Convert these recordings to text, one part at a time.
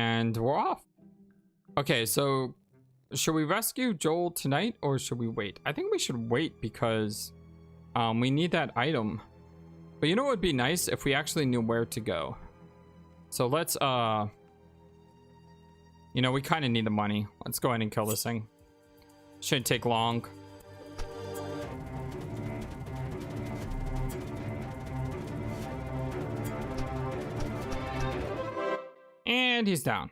And we're off. Okay, so should we rescue Joel tonight or should we wait? I think we should wait because we need that item. But you know what would be nice if we actually knew where to go. So let's you know, we kind of need the money. Let's go ahead and kill this thing. Shouldn't take long. And he's down.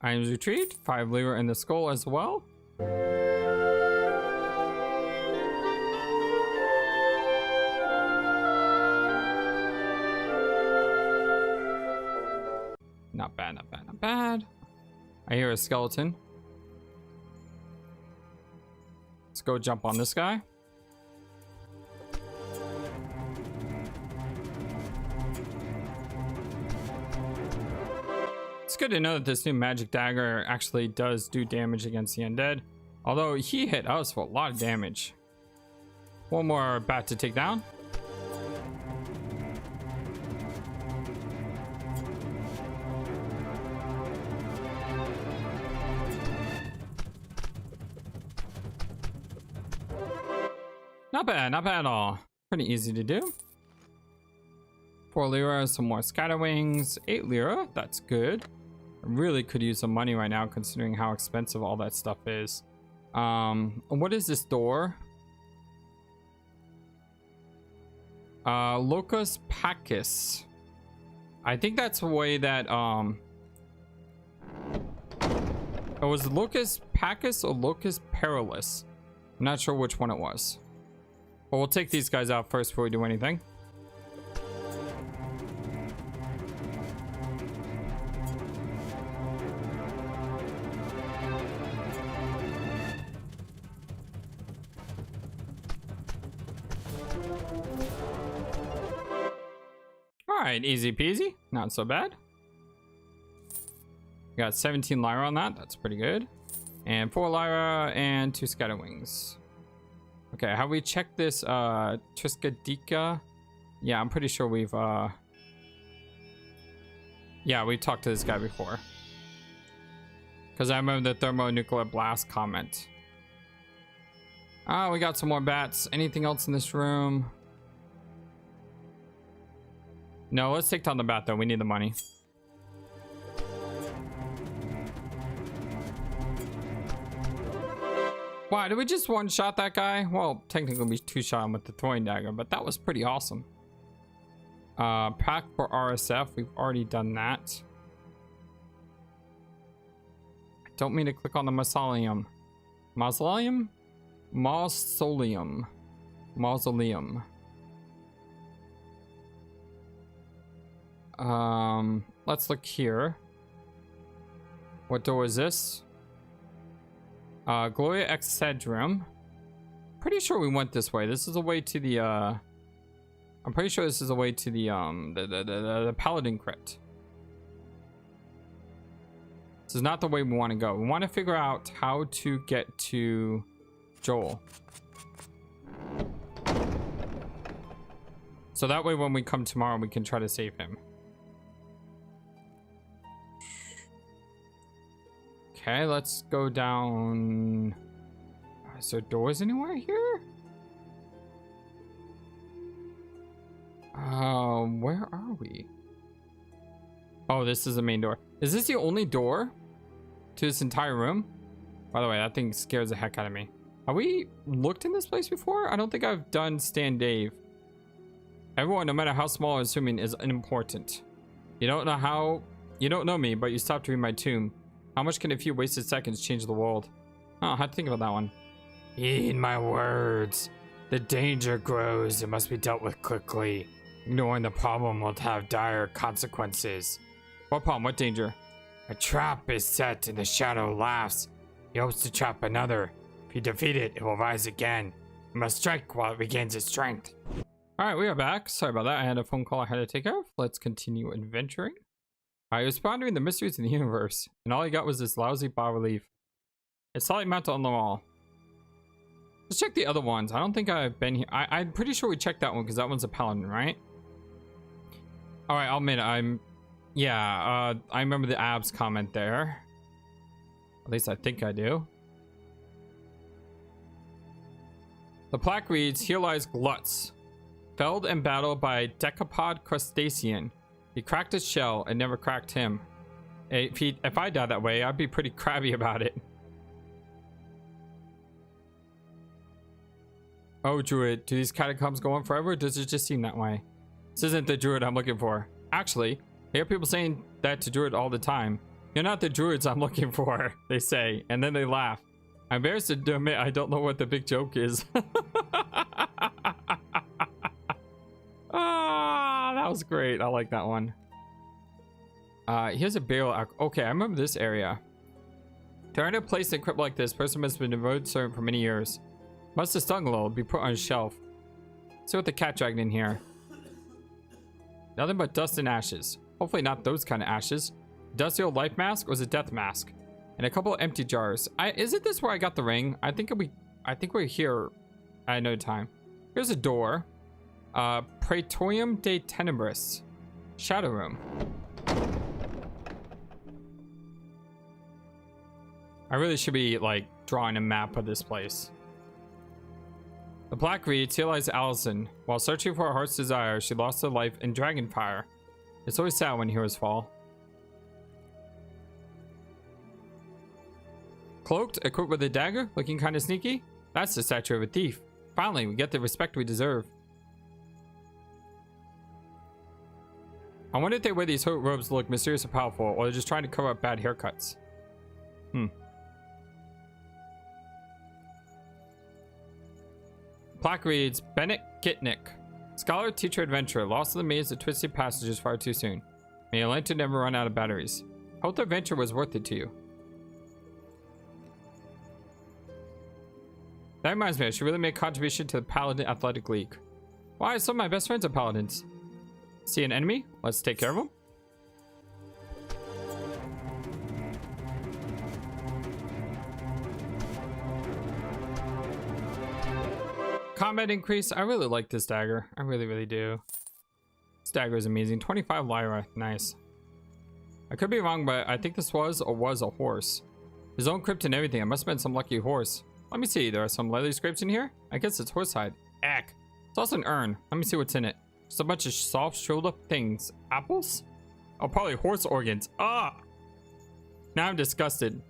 Items retrieved. 5 lira in the skull as well. Not bad, not bad, not bad. I hear a skeleton. Let's go jump on this guy. It's good to know that this new magic dagger actually does do damage against the undead. Although he hit us for a lot of damage. One more bat to take down. Not bad at all. Pretty easy to do. 4 lira, some more scatterwings. 8 lira, that's good. I really could use some money right now considering how expensive all that stuff is. What is this door? Locus Pacus. I think that's the way that it was Locus Pacus or Locus Perilous. I'm not sure which one it was. But we'll take these guys out first before we do anything. Alright, easy peasy. Not so bad. We got 17 lira on that. That's pretty good. And 4 lira and 2 scatterwings. Okay, have we checked this Triskadika? Yeah, I'm pretty sure we've yeah, we talked to this guy before. Because I remember the thermonuclear blast comment. We got some more bats. Anything else in this room? No, let's take down the bat though. We need the money. Wow, did we just one-shot that guy? Well, technically we two-shot him with the throwing dagger, but that was pretty awesome. Pack for RSF, we've already done that. I don't mean to click on the mausoleum. Mausoleum? Mausoleum. Mausoleum. Let's look here. What door is this? Gloria Excedrum. Pretty sure we went this way. This is a way to the I'm pretty sure this is a way to the Paladin crypt. This is not the way we want to go. We want to figure out how to get to Joel. So that way when we come tomorrow we can try to save him. Okay, let's go down. Is there doors anywhere here? Where are we? Oh, this is the main door. Is this the only door to this entire room? By the way, that thing scares the heck out of me. Have we looked in this place before? I don't think I've done Stand Dave. Everyone, no matter how small or assuming, is unimportant. You don't know me, but you stopped to read my tomb. How much can a few wasted seconds change the world? Oh, I had to think about that one. Heed my words. The danger grows. It must be dealt with quickly. Ignoring the problem will have dire consequences. What problem? What danger? A trap is set and the shadow laughs. He hopes to trap another. If you defeat it, it will rise again. You must strike while it regains its strength. Alright, we are back. Sorry about that. I had a phone call I had to take care of. Let's continue adventuring. I was pondering the mysteries of the universe, and all I got was this lousy bas-relief. It's slightly mounted on the wall. Let's check the other ones. I don't think I've been here. I'm pretty sure we checked that one because that one's a paladin, right? Alright, I'll admit Yeah, I remember the abs comment there. At least I think I do. The plaque reads, "Here lies Glutz, felled in battle by decapod crustacean. He cracked his shell and never cracked him." If I died that way, I'd be pretty crabby about it. Oh, Druid, do these catacombs go on forever, or does it just seem that way? This isn't the Druid I'm looking for. Actually, I hear people saying that to Druid all the time. "You're not the Druids I'm looking for," they say, and then they laugh. I'm embarrassed to admit I don't know what the big joke is. Ah, that was great. I like that one. Here's a barrel. Okay, I remember this area. To earn a place in a crypt like this, person must have been devoted to servant for many years. Must have stung a little, be put on a shelf. See what the cat dragged in here. Nothing but dust and ashes. Hopefully not those kind of ashes. Dusty old life mask was a death mask. And a couple of empty jars. Isn't this where I got the ring? I think we're here at another time. Here's a door. Praetorium de Tenebris. Shadow room. I really should be like drawing a map of this place. The plaque reads, "Here lies Allison. While searching for her heart's desire, she lost her life in dragon fire. It's always sad when heroes fall." Cloaked, equipped with a dagger, looking kind of sneaky. That's the stature of a thief. Finally, we get the respect we deserve. I wonder if they wear these hood robes to look mysterious or powerful, or they're just trying to cover up bad haircuts. Plaque reads, "Bennett Gitnick. Scholar, teacher, adventurer. Lost in the maze of twisted passages far too soon. May your lantern never run out of batteries. Hope the adventure was worth it to you." That reminds me, I should really make a contribution to the Paladin Athletic League. Why, some of my best friends are paladins. See an enemy? Let's take care of them. Combat increase. I really like this dagger. I really, really do. This dagger is amazing. 25 lyra. Nice. I could be wrong, but I think this was a horse. His own crypt and everything. It must have been some lucky horse. Let me see. There are some leather scrapes in here. I guess it's horsehide. Eck. It's also an urn. Let me see what's in it. Just a bunch of soft, shriveled up things. Apples? Oh, probably horse organs. Ah! Now I'm disgusted.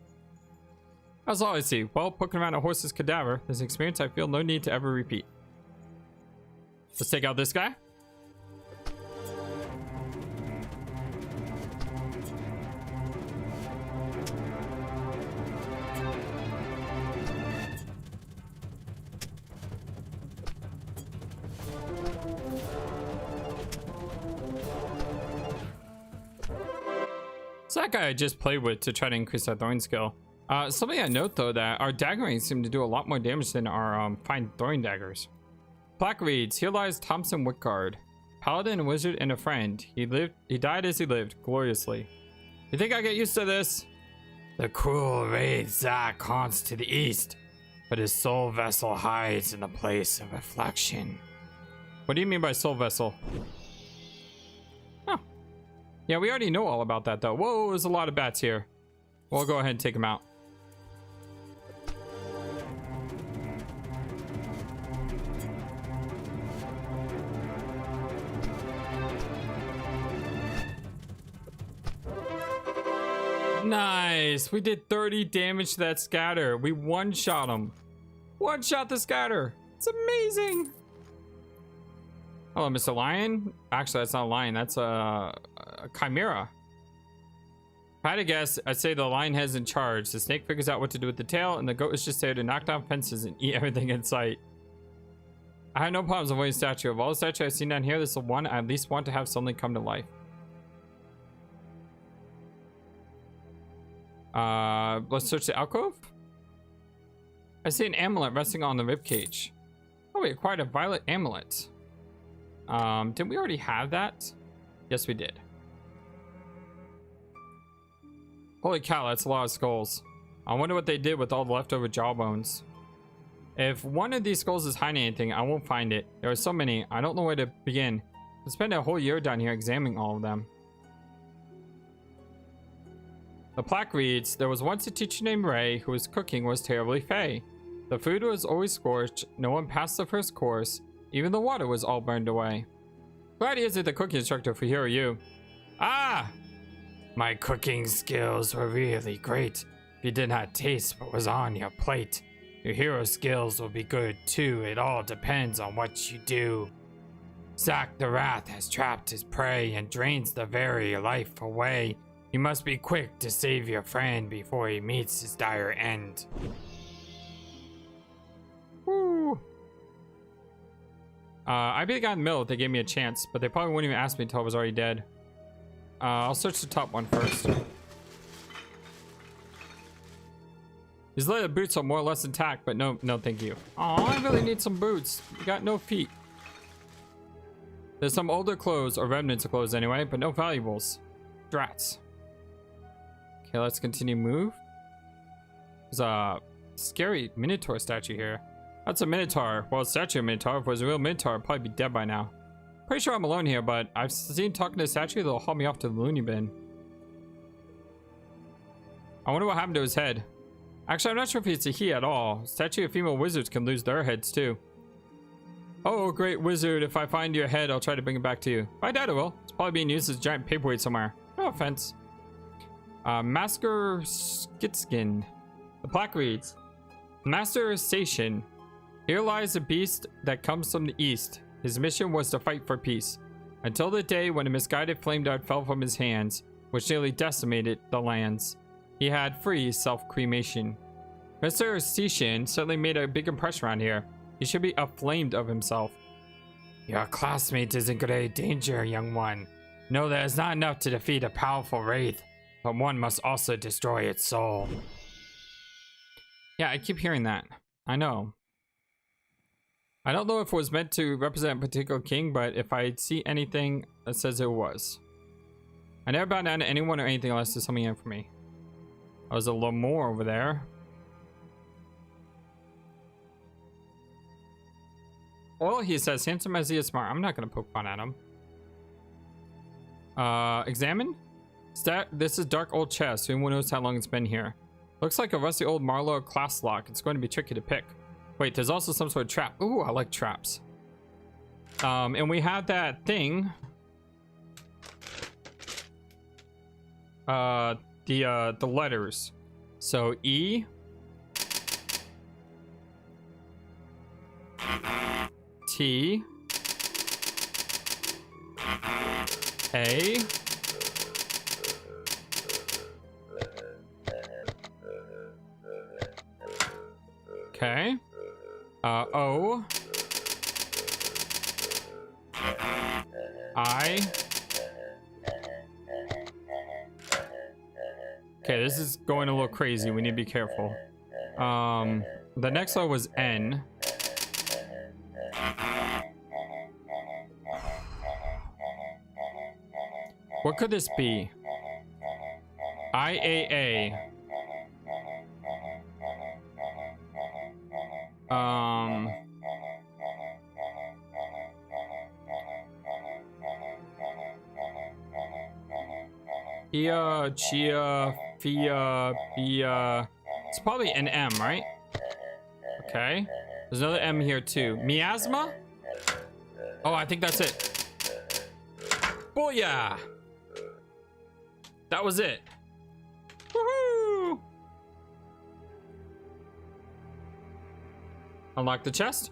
That's all I see. Well, poking around a horse's cadaver is an experience I feel no need to ever repeat. Let's take out this guy. It's that guy I just played with to try to increase our throwing skill. Something I note though, that our dagger rings seem to do a lot more damage than our fine throwing daggers. Plaque reads, "Here lies Thompson Whitguard, paladin, a wizard, and a friend. He died as he lived, gloriously. You think I get used to this? The cruel wraith Zack haunts to the east, but his soul vessel hides in the place of reflection." What do you mean by soul vessel? Huh. Yeah, we already know all about that though. Whoa, there's a lot of bats here. We'll go ahead and take them out. Nice. We did 30 damage to that scatter. We one-shot him. One-shot the scatter. It's amazing. Hello, Mr. Lion. Actually, that's not a lion. That's a chimera. If I had to guess, I'd say the lion head's in charge. The snake figures out what to do with the tail, and the goat is just there to knock down fences and eat everything in sight. I have no problems avoiding statue. Of all the statues I've seen down here, this is the one I at least want to have suddenly come to life. Let's search the alcove. I see an amulet resting on the ribcage. Oh, we acquired a violet amulet. Didn't we already have that? Yes, we did. Holy cow, that's a lot of skulls. I wonder what they did with all the leftover jawbones. If one of these skulls is hiding anything, I won't find it. There are so many, I don't know where to begin. I'll spend a whole year down here examining all of them. The plaque reads, there was once a teacher named Ray whose cooking was terribly fey. The food was always scorched, no one passed the first course, even the water was all burned away. Glad he isn't the cooking instructor for Hero U. Ah! My cooking skills were really great. If you did not taste what was on your plate, your hero skills will be good too. It all depends on what you do. Zack the Wrath has trapped his prey and drains the very life away. You must be quick to save your friend before he meets his dire end. Woo! I'd be the guy in the middle if they gave me a chance, but they probably wouldn't even ask me until I was already dead. I'll search the top one first. These leather boots are more or less intact, but no thank you. Oh, I really need some boots. You got no feet. There's some older clothes, or remnants of clothes anyway, but no valuables. Drats. Okay, let's continue move. There's a scary Minotaur statue here. That's a Minotaur. Well, a statue of Minotaur. If it was a real Minotaur, I'd probably be dead by now. Pretty sure I'm alone here, but I've seen talking to a statue that'll haul me off to the loony bin. I wonder what happened to his head. Actually, I'm not sure if it's a he at all. Statue of female wizards can lose their heads too. Oh, great wizard, if I find your head, I'll try to bring it back to you. I doubt it will. It's probably being used as a giant paperweight somewhere. No offense. Masker Skitskin. The plaque reads, Master Station. Here lies a beast that comes from the east. His mission was to fight for peace. Until the day when a misguided flame dart fell from his hands, which nearly decimated the lands. He had free self-cremation. Mr. Station certainly made a big impression around here. He should be aflamed of himself. Your classmate is in great danger, young one. Know that it's not enough to defeat a powerful wraith, but one must also destroy its soul. Yeah, I keep hearing that. I know. I don't know if it was meant to represent a particular king, but if I see anything that says it was. I never bow down to anyone or anything unless there's something in for me. Oh, there's a little more over there. Well, he says, handsome as he is smart. I'm not going to poke fun at him. Examine? This is dark old chest. Who knows how long it's been here? Looks like a rusty old Marlowe class lock. It's going to be tricky to pick. Wait, there's also some sort of trap. Ooh, I like traps. And we have that thing. The letters. So E. T. A. Okay. O. I. Okay, this is going a little crazy. We need to be careful. The next one was N. What could this be? IAA. Ia, Chia, Fia, Bia. It's probably an M, right? Okay. There's another M here too. Miasma? Oh, I think that's it. Booyah! That was it. Woohoo! Unlock the chest.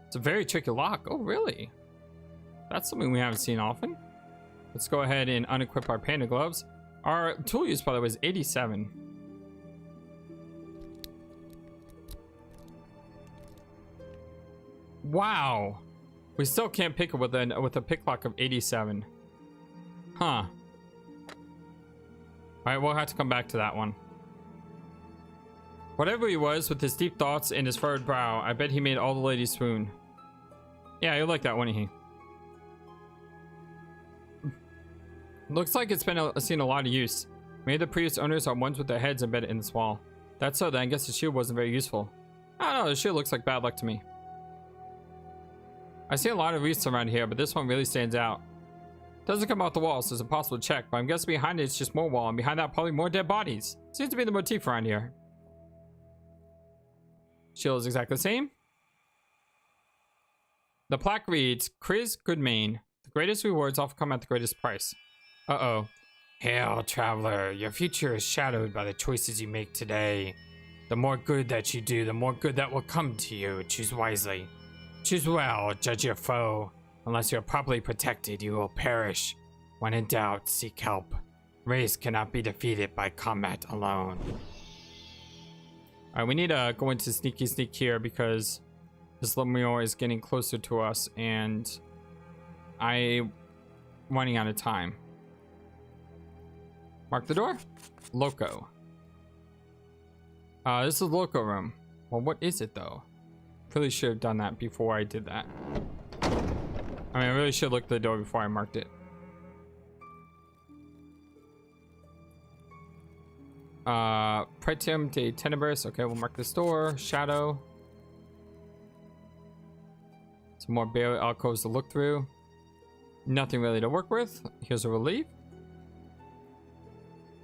It's a very tricky lock. Oh, really? That's something we haven't seen often. Let's go ahead and unequip our panda gloves. Our tool use, by the way, is 87. Wow. We still can't pick it with a pick lock of 87. Huh. Alright, we'll have to come back to that one. Whatever he was, with his deep thoughts and his furrowed brow, I bet he made all the ladies swoon. Yeah, you like that, wouldn't he? Looks like it's been seen a lot of use. Maybe the previous owners are ones with their heads embedded in this wall. That's so, then I guess the shield wasn't very useful. I don't know, the shield looks like bad luck to me. I see a lot of wreaths around here, but this one really stands out. Doesn't come out the wall, so it's impossible to check, but I'm guessing behind it it's just more wall, and behind that probably more dead bodies. Seems to be the motif around here. Shield is exactly the same. The plaque reads, Chris Goodmain. The greatest rewards often come at the greatest price. Uh-oh. Hail, traveler. Your future is shadowed by the choices you make today. The more good that you do, the more good that will come to you. Choose wisely. Choose well, judge your foe. Unless you are properly protected, you will perish. When in doubt, seek help. Race cannot be defeated by combat alone. Alright, we need to go into sneaky sneak here because this Lemure is getting closer to us and I'm running out of time. Mark the door. Loco. This is Loco room. Well, what is it though? Really should have done that before I did that. I mean, I really should look at the door before I marked it. Pretium de Tenebris. Okay, we'll mark this door. Shadow. Some more barrier alcoves to look through. Nothing really to work with. Here's a relief.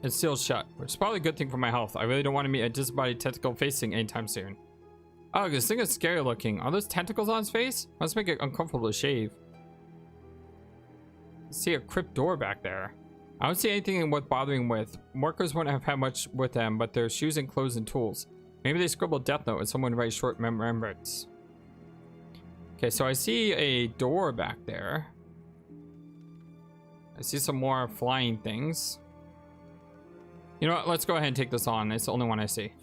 It's sealed shut, which is probably a good thing for my health. I really don't want to meet a disembodied tentacle facing anytime soon. Oh, this thing is scary looking. Are those tentacles on his face? Must make it uncomfortable to shave. See a crypt door back there. I don't see anything worth bothering with. Workers wouldn't have had much with them, but their shoes and clothes and tools. Maybe they scribbled death note and someone writes short remembrance. Okay, so I see a door back there. I see some more flying things. You know what? Let's go ahead and take this on. It's the only one I see.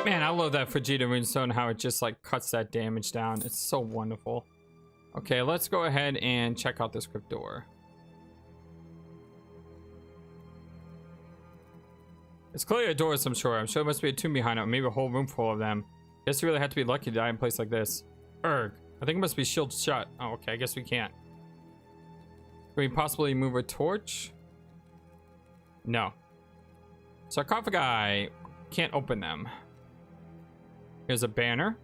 Man, I love that Vegeta runestone, how it just like cuts that damage down. It's so wonderful. Okay, let's go ahead and check out this crypt door. It's clearly a door of some sort. I'm sure there must be a tomb behind it, or maybe a whole room full of them. Guess you really have to be lucky to die in a place like this. Erg. I think it must be shielded shut. Oh, okay, I guess we can't. Can we possibly move a torch? No. Sarcophagi. Can't open them. Here's a banner.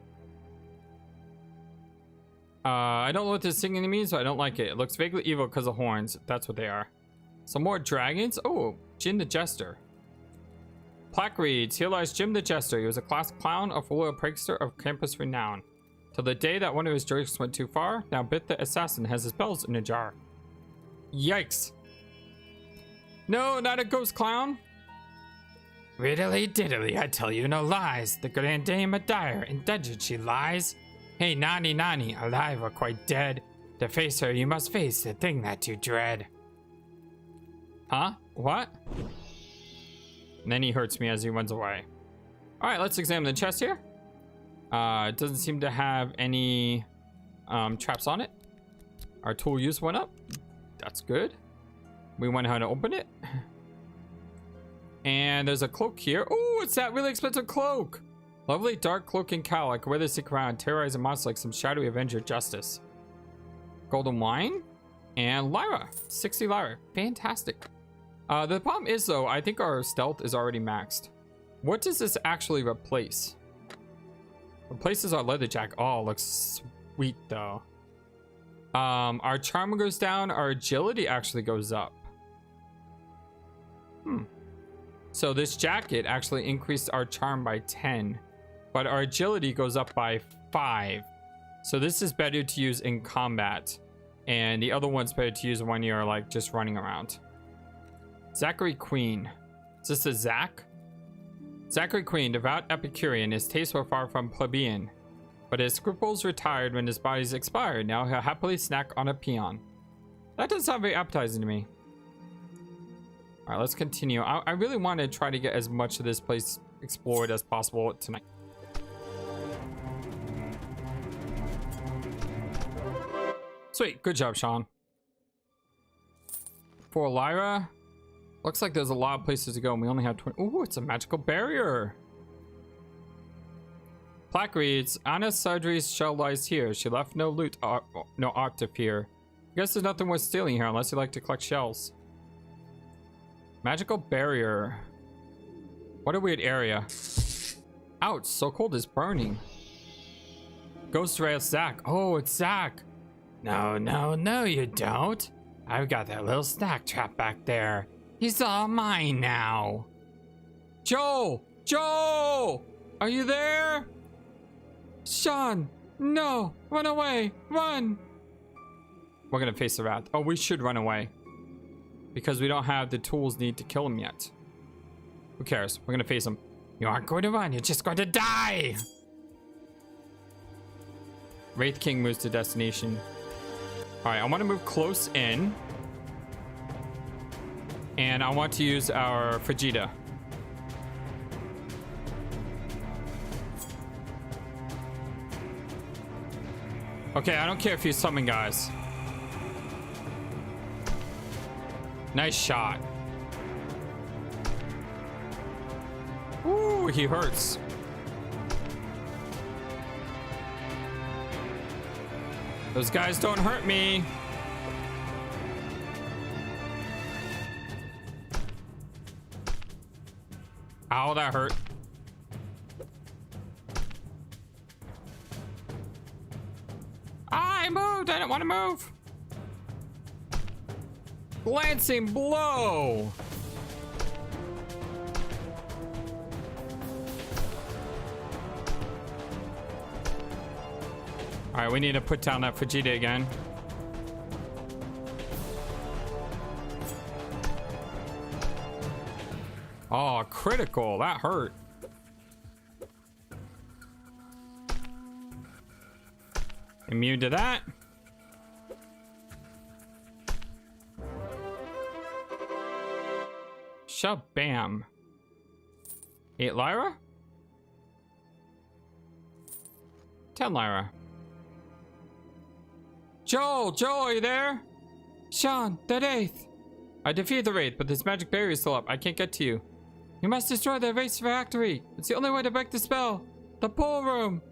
I don't know what this thing means, so I don't like it. It looks vaguely evil because of horns. That's what they are. Some more dragons. Oh, Jin the Jester. Plaque reads, here lies Jim the Jester. He was a class clown, a royal prankster of campus renown. Till the day that one of his jokes went too far, now Bit the Assassin has his bells in a jar. Yikes. No, not a ghost clown. Riddly diddly, I tell you no lies. The grand dame a dire, in dungeon she lies. Hey, Nani Nani, alive or quite dead. To face her, you must face the thing that you dread. Huh? What? And then he hurts me as he runs away. Alright, let's examine the chest here. It doesn't seem to have any traps on it. Our tool use went up. That's good. We went ahead and open it. And there's a cloak here. Oh, it's that really expensive cloak. Lovely dark cloak and cowl. I can wear this stick around, terrorize a monster like some shadowy avenger justice. Golden wine and lyra. 60 lyra. Fantastic. The problem is though, I think our stealth is already maxed. What does this actually replace? Replaces our leather jacket. Oh, looks sweet though. Our charm goes down. Our agility actually goes up. So this jacket actually increased our charm by 10, but our agility goes up by 5. So this is better to use in combat, and the other one's better to use when you're like just running around. Zachary Queen. Is this a Zach? Zachary Queen, devout Epicurean, his tastes were far from plebeian, but his scruples retired when his body's expired. Now he'll happily snack on a peon. That doesn't sound very appetizing to me. All right, let's continue. I really want to try to get as much of this place explored as possible tonight. Sweet, good job, Shawn. For Lyra, looks like there's a lot of places to go, and we only have 20. Ooh, it's a magical barrier. Plaque reads, Anna Sardry's shell lies here. She left no loot, no art to fear. I guess there's nothing worth stealing here unless you like to collect shells. Magical barrier. What a weird area. Ouch, so cold it's burning. Ghost Rail Zach. Oh, it's Zach. No, no, no, you don't. I've got that little snack trap back there. He's all mine now. Joel! Joel! Are you there? Shawn! No! Run away! Run! We're gonna face the wrath. Oh, we should run away. Because we don't have the tools needed to kill him yet. Who cares? We're gonna face him. You aren't going to run, you're just going to die! Wraith King moves to destination. Alright, I want to move close in. And I want to use our Vegeta. Okay, I don't care if you summon, guys. Nice shot. Ooh, he hurts. Those guys don't hurt me. Ow, that hurt. I moved. I didn't want to move. Glancing blow. All right, we need to put down that Vegeta again. Oh, critical. That hurt. Immune to that. Shabam. 8 Lyra? 10 Lyra. Joel, are you there? Shawn, that Wraith. I defeated the Wraith, but this magic barrier is still up. I can't get to you. You must destroy the Wraith's phylactery. It's the only way to break the spell. The pool room.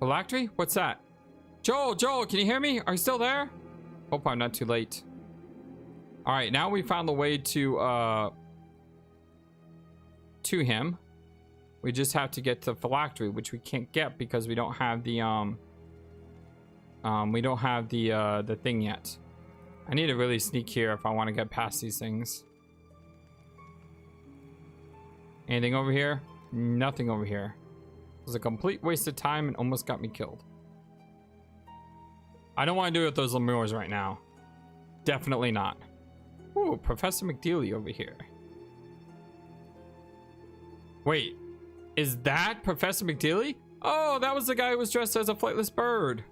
Phylactery? What's that? Joel, can you hear me? Are you still there? Hope I'm not too late. All right, now we found the way to him. We just have to get to phylactery, which we can't get because we don't have the the thing yet. I need to really sneak here if I want to get past these things. Anything over here? Nothing over here. It was a complete waste of time and almost got me killed. I don't want to do it with those lemurs right now. Definitely not. Ooh, Professor McDeely over here. Wait, is that Professor McDeely? Oh, that was the guy who was dressed as a flightless bird.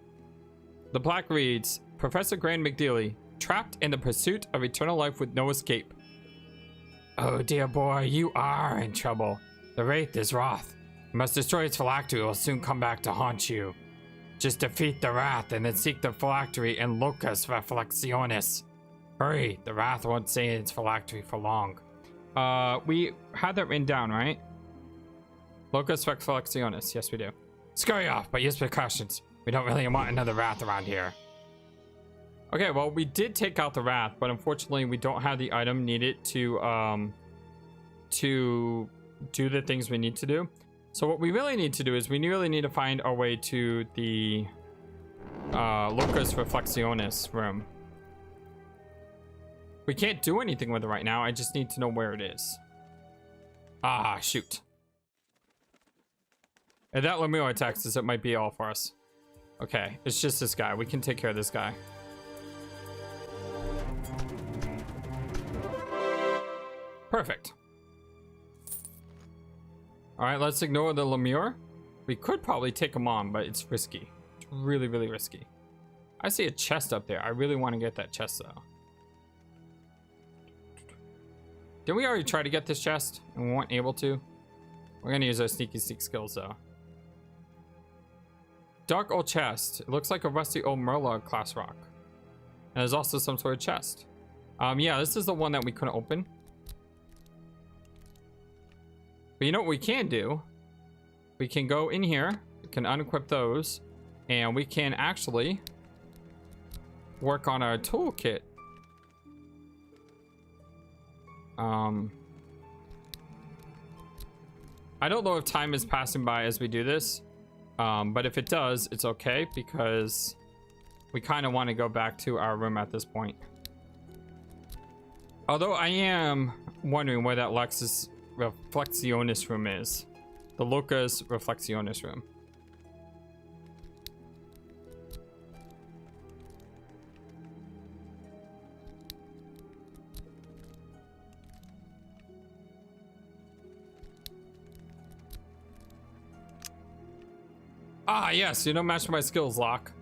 The plaque reads, Professor Grand McDeely, trapped in the pursuit of eternal life with no escape. Oh dear boy, you are in trouble. The Wraith is wrath. You must destroy its phylactery. It will soon come back to haunt you. Just defeat the Wrath and then seek the phylactery in Locus Reflexionis. Hurry, the Wrath won't stay in its phylactery for long. We had that written down, right? Locus Reflexionis, yes we do. Scurry off, but use precautions. We don't really want another Wrath around here. Okay, well, we did take out the Wrath, but unfortunately we don't have the item needed to do the things we need to do. So what we really need to do is we really need to find our way to the Locus Reflexionis room. We can't do anything with it right now. I just need to know where it is. Ah, shoot. If that Lemur attacks us, it might be all for us. Okay, it's just this guy. We can take care of this guy. Perfect. All right, let's ignore the Lemur. We could probably take him on, but it's risky. It's really, really risky. I see a chest up there. I really want to get that chest, though. Didn't we already try to get this chest and we weren't able to? We're going to use our sneaky sneak skills, though. Dark old chest. It looks like a rusty old Merla class rock. And there's also some sort of chest. Yeah, this is the one that we couldn't open. But you know what we can do? We can go in here, we can unequip those, and we can actually work on our toolkit. I don't know if time is passing by as we do this. But if it does, it's okay because we kind of want to go back to our room at this point. Although I am wondering where that Lexus Reflexionis room is. The Locus Reflexionis room. Ah, yes, you don't match my skills, Locke.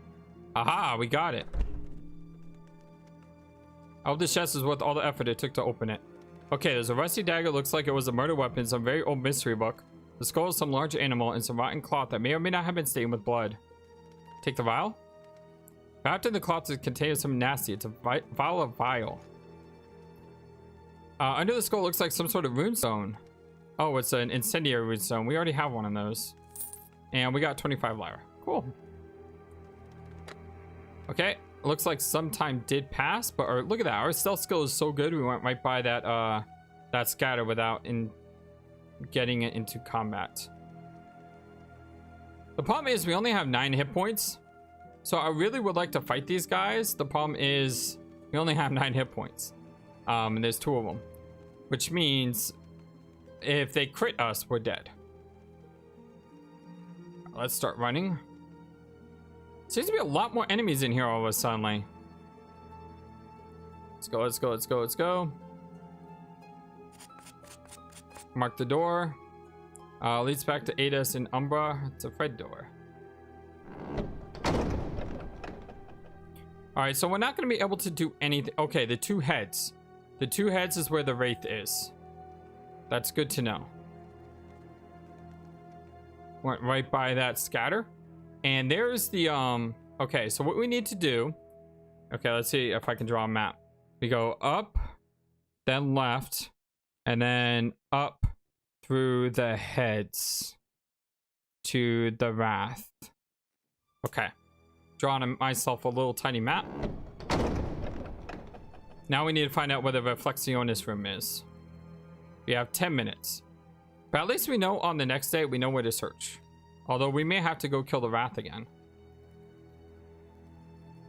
Aha, we got it. I hope this chest is worth all the effort it took to open it. Okay, there's a rusty dagger, looks like it was a murder weapon, some very old mystery book. The skull of some large animal, and some rotten cloth that may or may not have been stained with blood. Take the vial? Wrapped in the cloth is contained something nasty. It's a vial of vial. Under the skull looks like some sort of runestone. Oh, it's an incendiary runestone. We already have one of those. And we got 25 lyre. Cool. Okay. Looks like some time did pass, but look at that. Our stealth skill is so good. We went right by that that scatter without getting it into combat. The problem is we only have 9 hit points. So I really would like to fight these guys. The problem is we only have 9 hit points. And there's 2 of them. Which means if they crit us, we're dead. Let's start running. Seems to be a lot more enemies in here all of a sudden. Let's go, let's go, let's go, let's go. Mark the door. Leads back to Adis and Umbra. It's a Fred door. Alright, so we're not going to be able to do anything. Okay, the 2 heads. The 2 heads is where the Wraith is. That's good to know. Went right by that scatter. And there's the, okay, so what we need to do. Okay, let's see if I can draw a map. We go up, then left, and then up through the heads to the Wrath. Okay. Drawing myself a little tiny map. Now we need to find out where the Reflexionis room is. We have 10 minutes. But at least we know on the next day, we know where to search. Although we may have to go kill the Wrath again.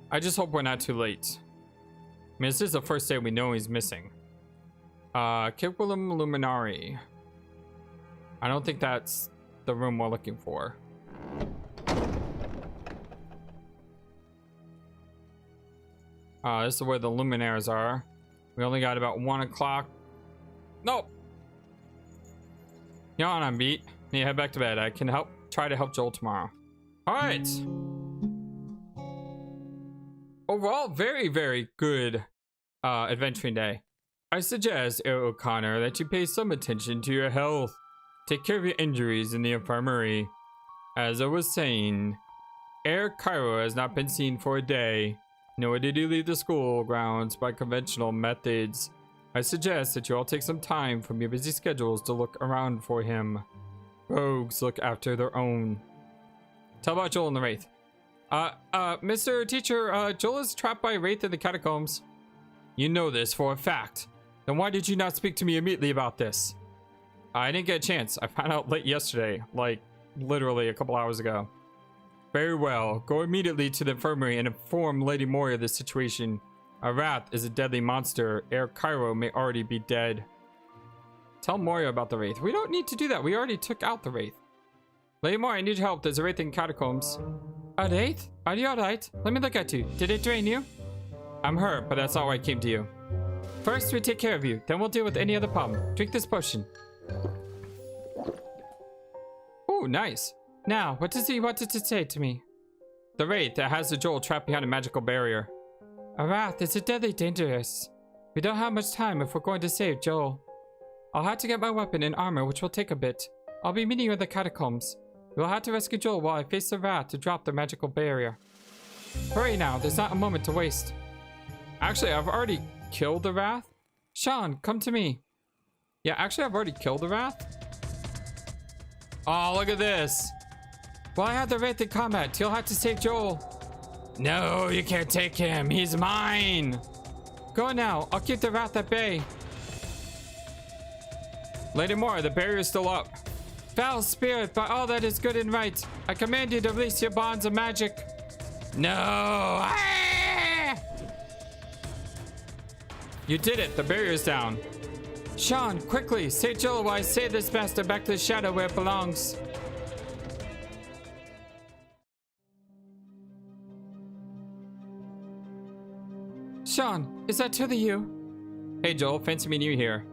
I just hope we're not too late. I mean, this is the first day we know he's missing. Kipwilum Luminari. I don't think that's the room we're looking for. This is where the Luminaires are. We only got about 1 o'clock. Nope. Yawn, I'm beat. Need to head back to bed. I can try to help Joel tomorrow. All right. Overall, very, very good adventuring day. I suggest, O'Connor, that you pay some attention to your health. Take care of your injuries in the infirmary. As I was saying, Cairo has not been seen for a day, nor did he leave the school grounds by conventional methods. I suggest that you all take some time from your busy schedules to look around for him. Rogues look after their own. Tell about Joel and the Wraith. Mr. Teacher, Joel is trapped by a Wraith in the catacombs. You know this for a fact. Then why did you not speak to me immediately about this? I didn't get a chance. I found out late yesterday, like literally a couple hours ago. Very well. Go immediately to the infirmary and inform Lady Moria of the situation. A Wrath is a deadly monster. Cairo may already be dead. Tell Moria about the Wraith. We don't need to do that. We already took out the Wraith. Lady Moria, I need your help. There's a Wraith in catacombs. A Wraith? Are you alright? Let me look at you. Did it drain you? I'm hurt, but that's not why I came to you. First, we take care of you. Then we'll deal with any other problem. Drink this potion. Oh, nice. Now, what does he want to say to me? The Wraith that has the Joel trapped behind a magical barrier. A Wrath is deadly dangerous. We don't have much time if we're going to save Joel. I'll have to get my weapon and armor, which will take a bit. I'll be meeting you in the catacombs. We'll have to rescue Joel while I face the Wrath to drop the magical barrier. Hurry now, there's not a moment to waste. Actually, I've already killed the Wrath. Shawn, come to me. Yeah, actually, I've already killed the Wrath. Oh, look at this. Well, I have the Wraith in combat. You'll have to save Joel. No, you can't take him. He's mine. Go now. I'll keep the Wrath at bay. Lady Moore, the barrier is still up. Foul spirit, by all that is good and right, I command you to release your bonds of magic. No! Ah! You did it. The barrier's down. Shawn, quickly, save Joel while I save this bastard back to the shadow where it belongs. Shawn, is that truly you? Hey Joel, fancy meeting you here.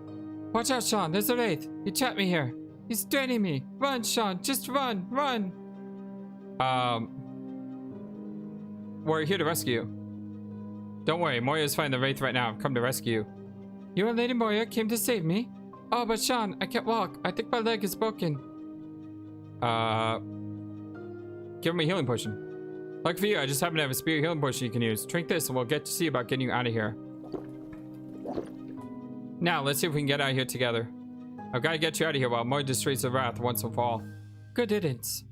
Watch out, Shawn, there's a wraith. He trapped me here. He's threatening me. Run, Shawn, just run, run. We're here to rescue. Don't worry, Moira's fighting the wraith right now. I've come to rescue. You and Lady Moira came to save me? Oh, but Shawn, I can't walk. I think my leg is broken. Give him a healing potion. Lucky for you, I just happen to have a spirit healing potion you can use. Drink this and we'll get to see about getting you out of here. Now, let's see if we can get out of here together. I've got to get you out of here while Moira destroys the wrath once and for all. Good riddance.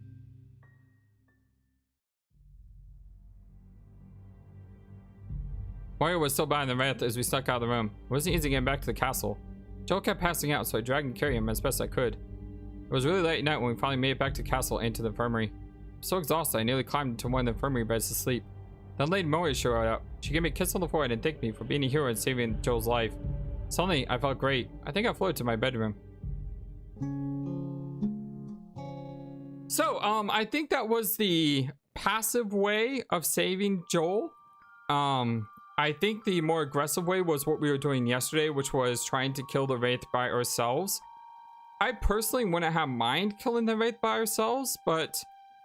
Moira was still behind the wrath as we snuck out of the room. It wasn't easy getting back to the castle. Joel kept passing out, so I dragged and carried him as best I could. It was really late at night when we finally made it back to the castle and to the infirmary. I was so exhausted, I nearly climbed into one of the infirmary beds to sleep. Then Lady Moira showed up. She gave me a kiss on the forehead and thanked me for being a hero and saving Joel's life. Suddenly, I felt great. I think I floated to my bedroom. So, I think that was the passive way of saving Joel. I think the more aggressive way was what we were doing yesterday, which was trying to kill the wraith by ourselves. I personally wouldn't have mind killing the wraith by ourselves, but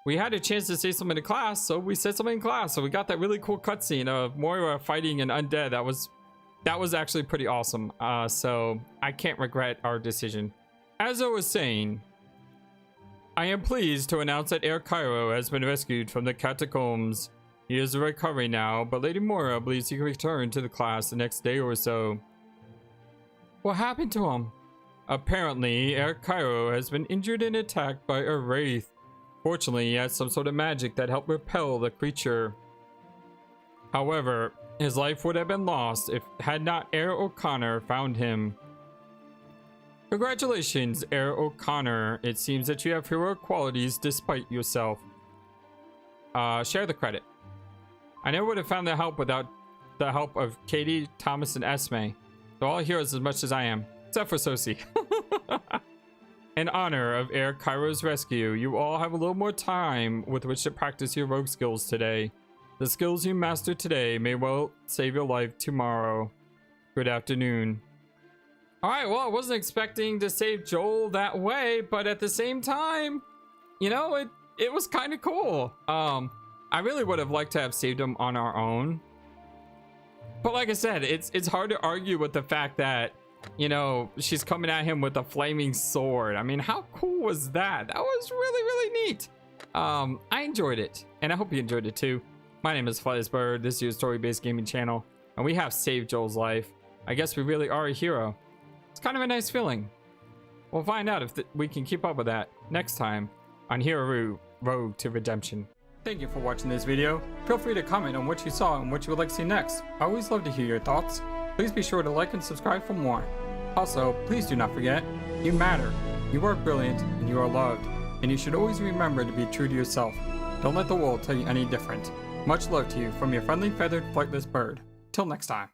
we had a chance to say something in class, so we said something in class. So we got that really cool cutscene of Moira fighting an undead. That was actually pretty awesome. So I can't regret our decision. As I was saying, I am pleased to announce that Air Cairo has been rescued from the catacombs. He is recovering now, but Lady Moira believes he can return to the class the next day or so. What happened to him? Apparently, Air Cairo has been injured and attacked by a wraith. Fortunately, he has some sort of magic that helped repel the creature. However, his life would have been lost if had not Air O'Connor found him. Congratulations, Air O'Connor. It seems that you have heroic qualities despite yourself. Share the credit. I never would have found the help without the help of Katie, Thomas, and Esme. They're all heroes as much as I am, except for Sosie. In honor of Air Cairo's rescue, you all have a little more time with which to practice your rogue skills today. The skills you master today may well save your life tomorrow. Good afternoon. Alright, well, I wasn't expecting to save Joel that way, but at the same time, you know, it was kind of cool. I really would have liked to have saved him on our own. But like I said, it's hard to argue with the fact that, you know, she's coming at him with a flaming sword. I mean, how cool was that? That was really, really neat. I enjoyed it, and I hope you enjoyed it too. My name is FlightlessBird. This is your story-based gaming channel, and we have saved Joel's life. I guess we really are a hero. It's kind of a nice feeling. We'll find out if we can keep up with that next time on Hero Road to Redemption. Thank you for watching this video. Feel free to comment on what you saw and what you would like to see next. I always love to hear your thoughts. Please be sure to like and subscribe for more. Also, please do not forget, you matter, you are brilliant, and you are loved. And you should always remember to be true to yourself. Don't let the world tell you any different. Much love to you from your friendly feathered flightless bird. Till next time.